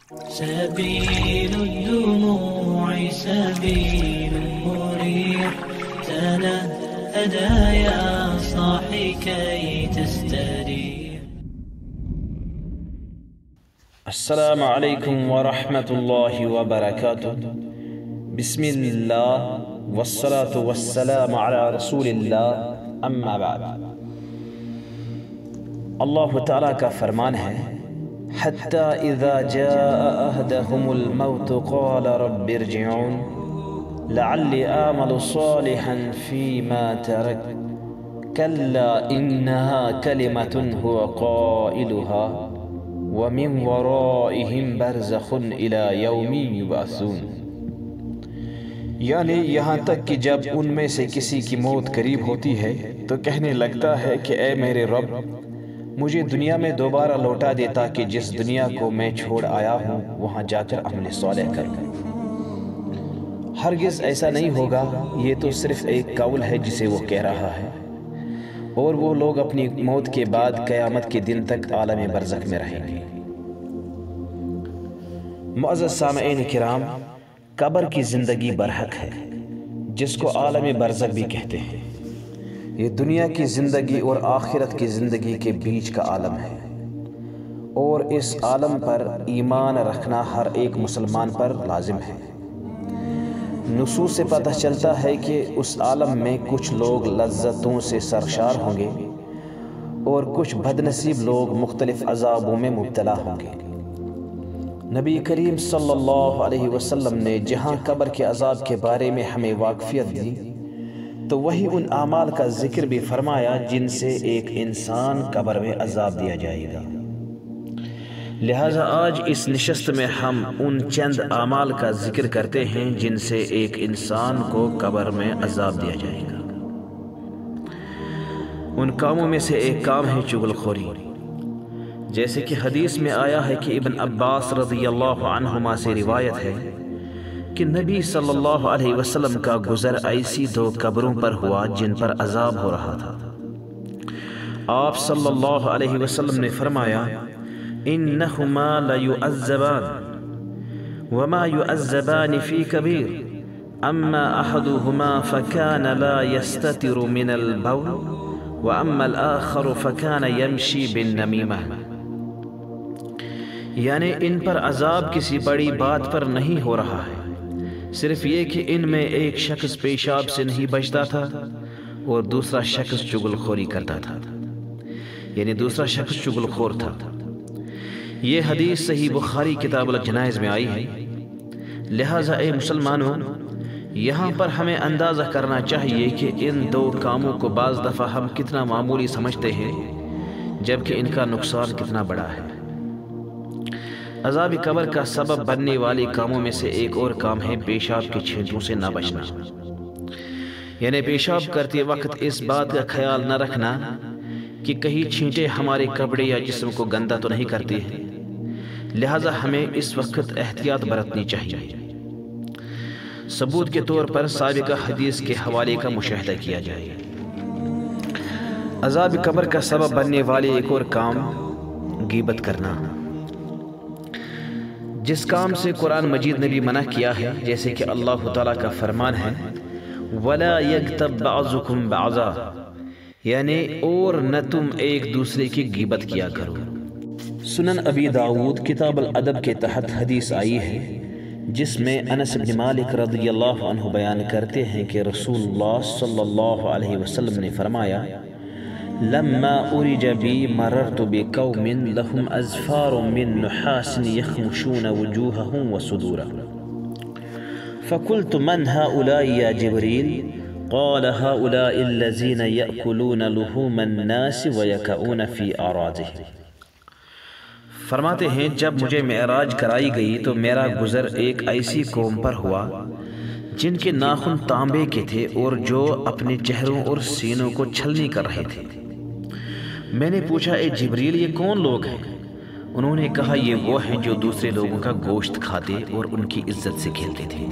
سبيل الدموع سبيل مريح تنهدى يا صاحي كي تستريح. السلام علیکم ورحمۃ اللہ وبرکاتہ. بسم اللہ والصلاة والسلام علی رسول اللہ، اما بعد. اللہ تعالیٰ کا فرمان ہے، حتی اذا جاء احدهم الموت قال رب ارجعون لعلی اعمل صالحا فیما ترک کلا انہا کلمۃ هو قائلها وَمِن وَرَائِهِمْ بَرْزَخٌ إِلَى يَوْمِ يُبْعَثُونَ. یعنی یہاں تک کہ جب ان میں سے کسی کی موت قریب ہوتی ہے تو کہنے لگتا ہے کہ اے میرے رب، مجھے دنیا میں دوبارہ لوٹا دے تاکہ جس دنیا کو میں چھوڑ آیا ہوں وہاں جا کر عمل صالح کروں. ہرگز ایسا نہیں ہوگا، یہ تو صرف ایک قول ہے جسے وہ کہہ رہا ہے، اور وہ لوگ اپنی موت کے بعد قیامت کے دن تک عالم برزخ میں رہیں گے. معزز سامعین کرام، قبر کی زندگی برحق ہے، جس کو عالم برزخ بھی کہتے ہیں. یہ دنیا کی زندگی اور آخرت کی زندگی کے بیچ کا عالم ہے، اور اس عالم پر ایمان رکھنا ہر ایک مسلمان پر لازم ہے. نصوص سے پتہ چلتا ہے کہ اس عالم میں کچھ لوگ لذتوں سے سرشار ہوں گے اور کچھ بدنصیب لوگ مختلف عذابوں میں مبتلا ہوں گے. نبی کریم صلی اللہ علیہ وسلم نے جہاں قبر کے عذاب کے بارے میں ہمیں واقفیت دی تو وہی ان اعمال کا ذکر بھی فرمایا جن سے ایک انسان قبر میں عذاب دیا جائے گا. لہٰذا آج اس نشست میں ہم ان چند اعمال کا ذکر کرتے ہیں جن سے ایک انسان کو قبر میں عذاب دیا جائے گا. ان کاموں میں سے ایک کام ہے چغل خوری. جیسے کہ حدیث میں آیا ہے کہ ابن عباس رضی اللہ عنہما سے روایت ہے کہ نبی صلی اللہ علیہ وسلم کا گزر ایسی دو قبروں پر ہوا جن پر عذاب ہو رہا تھا. آپ صلی اللہ علیہ وسلم نے فرمایا، انہما لیعذبان وما یعذبان فی کبیر اما احدہما فکان لا یستتر من البول واما الاخر فکان یمشی بالنمیمہ. یعنی ان پر عذاب کسی بڑی بات پر نہیں ہو رہا ہے، صرف یہ کہ ان میں ایک شخص پیشاب سے نہیں بچتا تھا اور دوسرا شخص چغل خوری کرتا تھا، یعنی دوسرا شخص چغل خور تھا. یہ حدیث صحیح بخاری کتاب الجنائز میں آئی ہے. لہٰذا اے مسلمانوں، یہاں پر ہمیں اندازہ کرنا چاہیے کہ ان دو کاموں کو بعض دفعہ ہم کتنا معمولی سمجھتے ہیں جبکہ ان کا نقصان کتنا بڑا ہے. عذاب قبر کا سبب بننے والے کاموں میں سے ایک اور کام ہے پیشاب کے چھینٹوں سے نہ بچنا. یعنی پیشاب کرتے وقت اس بات کا خیال نہ رکھنا کہ کہیں چھینٹے ہمارے کپڑے یا جسم کو گندا تو نہیں کرتے ہیں، لہٰذا ہمیں اس وقت احتیاط برتنی چاہیے. ثبوت کے طور پر سابقہ حدیث کے حوالے کا مشاہدہ کیا جائے. عذاب قبر کا سبب بننے والے ایک اور کام غیبت کرنا، جس کام سے قرآن مجید نے بھی منع کیا ہے. جیسے کہ اللہ تعالیٰ کا فرمان ہے، وَلَا يَغْتَبْ بَعْضُكُمْ بَعْضًا، یعنی اور نہ تم ایک دوسرے کی غیبت کیا کرو. سنن ابی داود کتاب الادب کے تحت حدیث آئی ہے جس میں انس بن مالک رضی اللہ عنہ بیان کرتے ہیں کہ رسول اللہ صلی اللہ علیہ وسلم نے فرمایا، لما ارج بی مررت بقوم لهم اظفار من نحاس يخمشون وجوههم وصدورهم فقلت من هؤلاء يا جبريل؟ قال هؤلاء الذين يأكلون لحوم الناس ويقعون في أعراضهم. فرماتے ہیں جب مجھے معراج کرائی گئی تو میرا گزر ایک ایسی قوم پر ہوا جن کے ناخن تانبے کے تھے اور جو اپنے چہروں اور سینوں کو چھلنی کر رہے تھے. میں نے پوچھا، اے جبریل یہ کون لوگ ہیں؟ انہوں نے کہا یہ وہ ہیں جو دوسرے لوگوں کا گوشت کھاتے اور ان کی عزت سے کھیلتے تھے.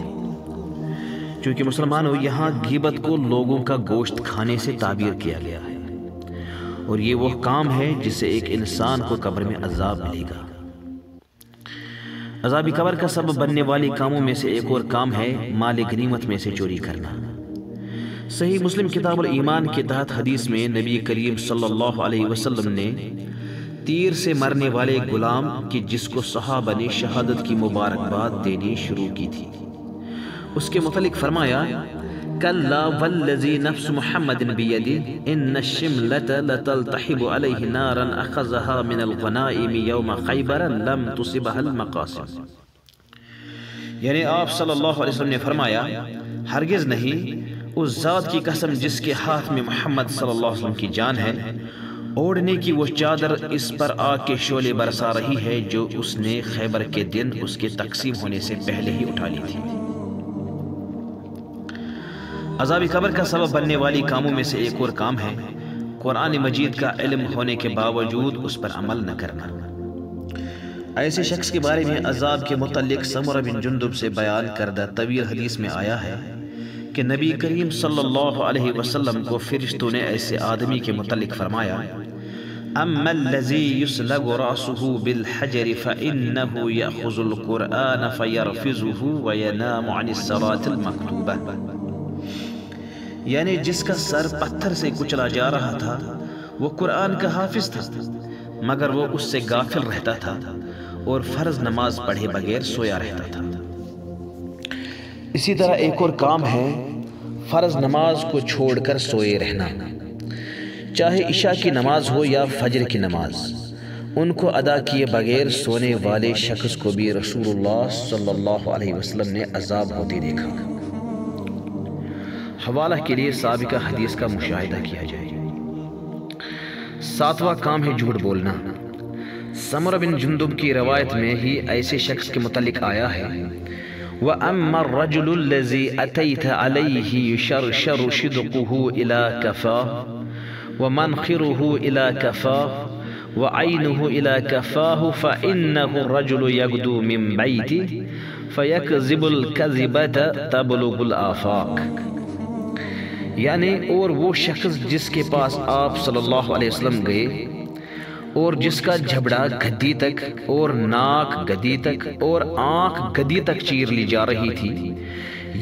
چونکہ مسلمانوں یہاں غیبت کو لوگوں کا گوشت کھانے سے تعبیر کیا گیا ہے، اور یہ وہ کام ہے جس سے ایک انسان کو قبر میں عذاب ملے گا. عذاب قبر کا سبب بننے والی کاموں میں سے ایک اور کام ہے مال غنیمت میں سے چوری کرنا۔ صحیح مسلم کتاب الایمان کے تحت حدیث میں نبی کریم صلی اللہ علیہ وسلم نے تیر سے مرنے والے غلام کی جس کو صحابہ نے شہادت کی مبارکباد دینی شروع کی تھی، اس کے متعلق فرمایا کلا والذی نفس محمد بیدہ ان الشملۃ لتلتحب علیہ نارا اخذها من الغنائم یوم خیبر لم تصبها المقاصد۔ یعنی آپ صلی اللہ علیہ وسلم نے فرمایا ہرگز نہیں، اس ذات کی قسم جس کے ہاتھ میں محمد صلی اللہ علیہ وسلم کی جان ہے، اوڑھنے کی وہ چادر اس پر آگ کے شعلے برسا رہی ہے جو اس نے خیبر کے دن اس کے تقسیم ہونے سے پہلے ہی اٹھا لی تھی۔ عذاب قبر کا سبب بننے والی کاموں میں سے ایک اور کام ہے قرآن مجید کا علم ہونے کے باوجود اس پر عمل نہ کرنا۔ ایسے شخص کے بارے میں عذاب کے متعلق سمرہ بن جندب سے بیان کردہ طویل حدیث میں آیا ہے کہ نبی کریم صلی اللہ علیہ وسلم کو فرشتوں نے ایسے آدمی کے متعلق فرمایا اما الذی یسلگ راسہ بالحجر فإنہ یأخذ القرآن فیرفضہ وینام عن الصلاة المکتوبہ، یعنی جس کا سر پتھر سے کچلا جا رہا تھا وہ قرآن کا حافظ تھا، مگر وہ اس سے غافل رہتا تھا اور فرض نماز پڑھے بغیر سویا رہتا تھا۔ اسی طرح ایک اور کام ہے فرض نماز کو چھوڑ کر سوئے رہنا، چاہے عشاء کی نماز ہو یا فجر کی نماز، ان کو ادا کیے بغیر سونے والے شخص کو بھی رسول اللہ صلی اللہ علیہ وسلم نے عذاب ہوتے دیکھا۔ حوالہ کے لیے سابقہ حدیث کا مشاہدہ کیا جائے۔ ساتواں کام ہے جھوٹ بولنا۔ سمرہ بن جندب کی روایت میں ہی ایسے شخص کے متعلق آیا ہے وَأَمَّا الرَّجُلُ الَّذِي أَتَيْتَ عَلَيْهِ يُشَرْشَرُ شِدْقُهُ إِلَى كَفَاهُ وَمَنْخِرُهُ إِلَى كَفَاهُ وَعَيْنُهُ إِلَى كَفَاهُ فَإِنَّهُ الرَّجُلُ يَغْدُو مِنْ بَيْتِهِ فَيَكْذِبُ الْكَذِبَةَ تَبْلُغُ الْآفَاقَ، یعنی اور وہ شخص جس کے پاس آپ صلی اللہ علیہ وسلم گئے اور جس کا جھبڑا گدی تک اور ناک گدی تک اور آنکھ گدی تک چیر لی جا رہی تھی،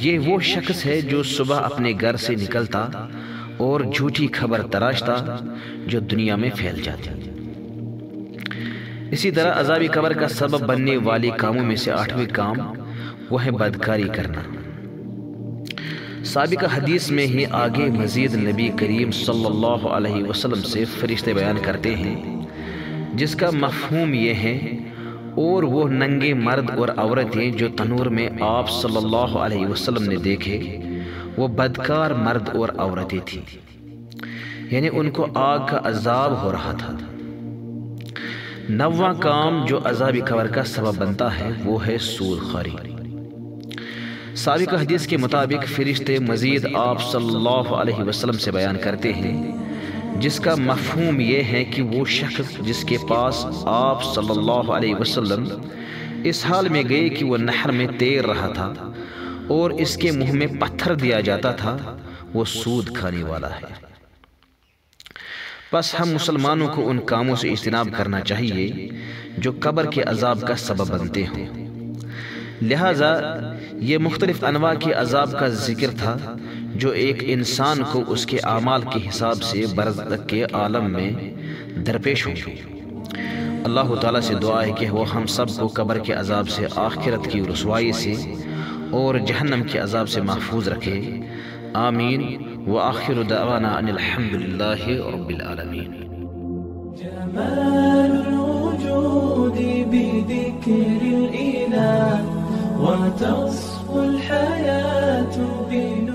یہ وہ شخص ہے جو صبح اپنے گھر سے نکلتا اور جھوٹی خبر تراشتا جو دنیا میں پھیل جاتی۔ اسی طرح عذاب قبر کا سبب بننے والی کاموں میں سے 8ویں کام وہ ہے بدکاری کرنا۔ سابقہ حدیث میں ہی آگے مزید نبی کریم صلی اللہ علیہ وسلم سے فرشتے بیان کرتے ہیں جس کا مفہوم یہ ہے اور وہ ننگے مرد اور عورتیں جو تنور میں آپ صلی اللہ علیہ وسلم نے دیکھے وہ بدکار مرد اور عورتیں تھیں، یعنی ان کو آگ کا عذاب ہو رہا تھا۔ 9واں کام جو عذاب قبر کا سبب بنتا ہے وہ ہے سود خوری۔ سابقہ حدیث کے مطابق فرشتے مزید آپ صلی اللہ علیہ وسلم سے بیان کرتے ہیں جس کا مفہوم یہ ہے کہ وہ شخص جس کے پاس آپ صلی اللہ علیہ وسلم اس حال میں گئے کہ وہ نہر میں تیر رہا تھا اور اس کے منہ میں پتھر دیا جاتا تھا، وہ سود کھانے والا ہے۔ بس ہم مسلمانوں کو ان کاموں سے اجتناب کرنا چاہیے جو قبر کے عذاب کا سبب بنتے ہوں۔ لہٰذا یہ مختلف انواع کے عذاب کا ذکر تھا جو ایک انسان کو اس کے اعمال کے حساب سے برزخ کے عالم میں درپیش ہوں گے۔ اللہ تعالیٰ سے دعا ہے کہ وہ ہم سب کو قبر کے عذاب سے، آخرت کی رسوائی سے اور جہنم کے عذاب سے محفوظ رکھے، آمین۔ وآخر دعوانا ان الحمد للہ رب العالمین۔ جمال الوجود بذكر الإله وتصفو الحياة بنور